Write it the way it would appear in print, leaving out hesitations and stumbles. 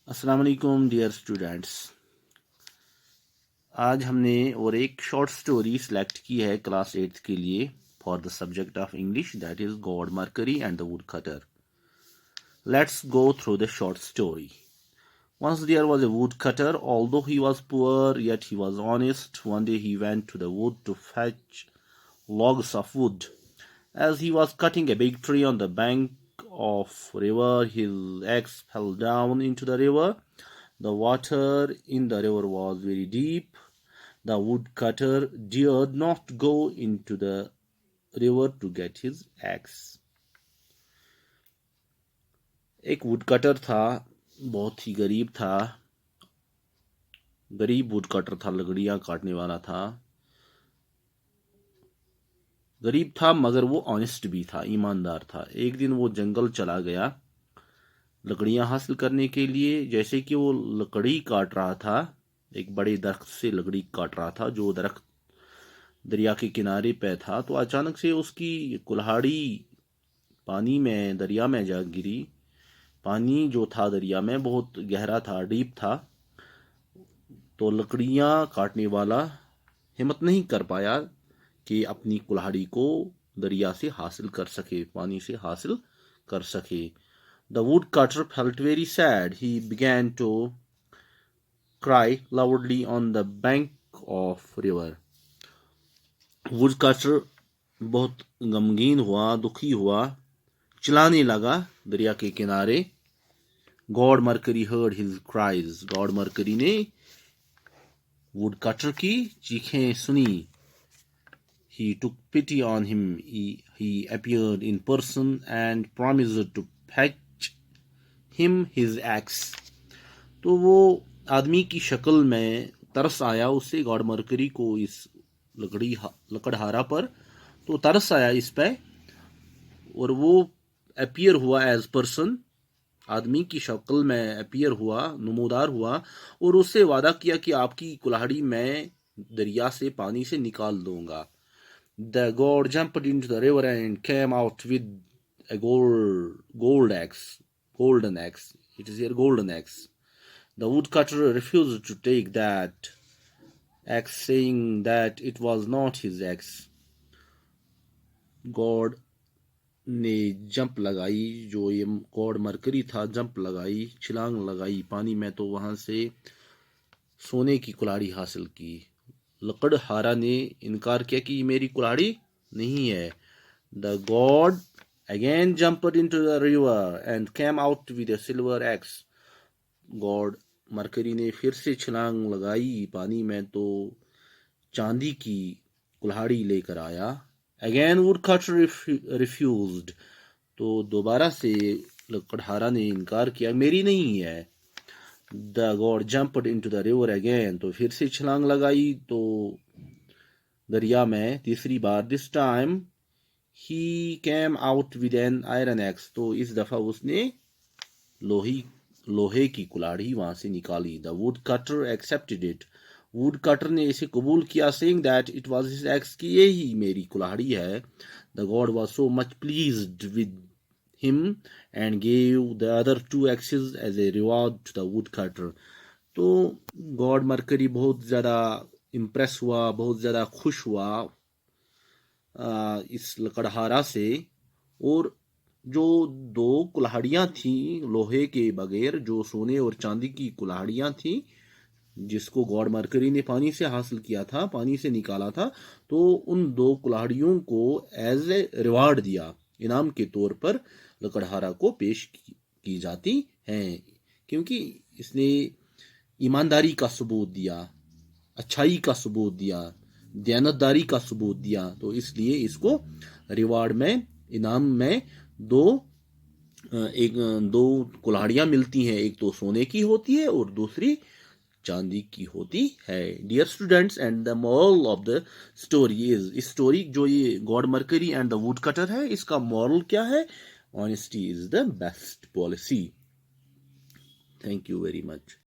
अस्सलाम वालेकुम dear students. आज हमने और एक शॉर्ट स्टोरी सिलेक्ट की है क्लास 8th के लिए for the subject of English, that is God mercury and the would cutter. Let's go through the short story. Once there was a woodcutter. Although he was poor, yet he was honest. One day he went to the wood to fetch logs of wood. As he was cutting a big tree on the bank of river, his axe fell down into the river. The water in the river was very deep. The woodcutter dared not go into the river to get his axe. एक woodcutter था, बहुत ही गरीब था। गरीब woodcutter था, लकड़ियां काटने वाला था। गरीब था मगर वो ऑनेस्ट भी था, ईमानदार था। एक दिन वो जंगल चला गया लकड़ियां हासिल करने के लिए। जैसे कि वो लकड़ी काट रहा था, एक बड़े दरख्त से लकड़ी काट रहा था, जो दरख्त दरिया के किनारे पे था, तो अचानक से उसकी कुल्हाड़ी पानी में, दरिया में जा गिरी। पानी जो था दरिया में बहुत गहरा था, डीप था। तो लकड़ियां काटने वाला हिम्मत नहीं कर पाया कि अपनी कुल्हाड़ी को दरिया से हासिल कर सके, पानी से हासिल कर सके। The woodcutter felt very sad. He began to cry loudly on the bank of river. Woodcutter बहुत गमगीन हुआ, दुखी हुआ, चिल्लाने लगा दरिया के किनारे। God mercury heard his cries. God mercury ने वुडकटर की चीखें सुनी। He took pity on him. He appeared in person and promised to fetch him his axe. तो वो आदमी की शक्ल में तरस आया उससे, गॉड मर्करी को, इस लकड़हारा पर तो तरस आया इस पे, और वो अपीयर हुआ एज पर्सन, आदमी की शक्ल में अपीयर हुआ, नमूदार हुआ, और उससे वादा किया कि आपकी कुल्हाड़ी मैं दरिया से, पानी से निकाल दूंगा। The god jumped into the river and came out with a golden axe. It is here golden axe. The woodcutter refused to take that axe, saying that it was not his axe. God ने jump लगाई, जो ये god mercury था, jump लगाई, छलांग लगाई पानी में, तो वहां से सोने की कुल्हाड़ी हासिल की। लकड़हारा ने इनकार किया कि मेरी कुल्हाड़ी नहीं है। The God again jumped into the river and came out with a silver x. God mercury ने फिर से छलांग लगाई पानी में, तो चांदी की कुल्हाड़ी लेकर आया। Again woodcutter refused. तो दोबारा से लकड़हारा ने इनकार किया, मेरी नहीं है। The god jumped into the river again. तो फिर से छलांग लगाई तो दरिया में तीसरी बार। This time he came out with an iron axe. तो इस दफा उसने लोहे की कुल्हाड़ी वहां से निकाली। The woodcutter accepted it. Woodcutter ने इसे कबूल किया, saying that it was his axe, कि ये ही मेरी कुल्हाड़ी है। The god was so much pleased with him and gave the other 2 axes as a reward to the woodcutter. तो गॉड मरकरी बहुत ज्यादा इम्प्रेस हुआ, बहुत ज्यादा खुश हुआ इस लकड़हारा से। और जो 2 कुल्हाड़ियां थी लोहे के बगैर, जो सोने और चांदी की कुल्हाड़ियां थी, जिसको गॉड मरकरी ने पानी से हासिल किया था, पानी से निकाला था, तो उन 2 कुल्हाड़ियों को एज ए रिवार्ड दिया, इनाम के तौर पर लकड़हारा को पेश की जाती हैं, क्योंकि इसने ईमानदारी का सबूत दिया, अच्छाई का सबूत दिया, दयानतदारी का सबूत दिया। तो इसलिए इसको रिवार्ड में, इनाम में दो कुल्हाड़ियां मिलती हैं। एक तो सोने की होती है और दूसरी चांदी की होती है। Dear students, and the moral of the story is, इस स्टोरी जो ये god Mercury and the woodcutter है, इसका मॉरल क्या है? Honesty is the best policy. Thank you very much.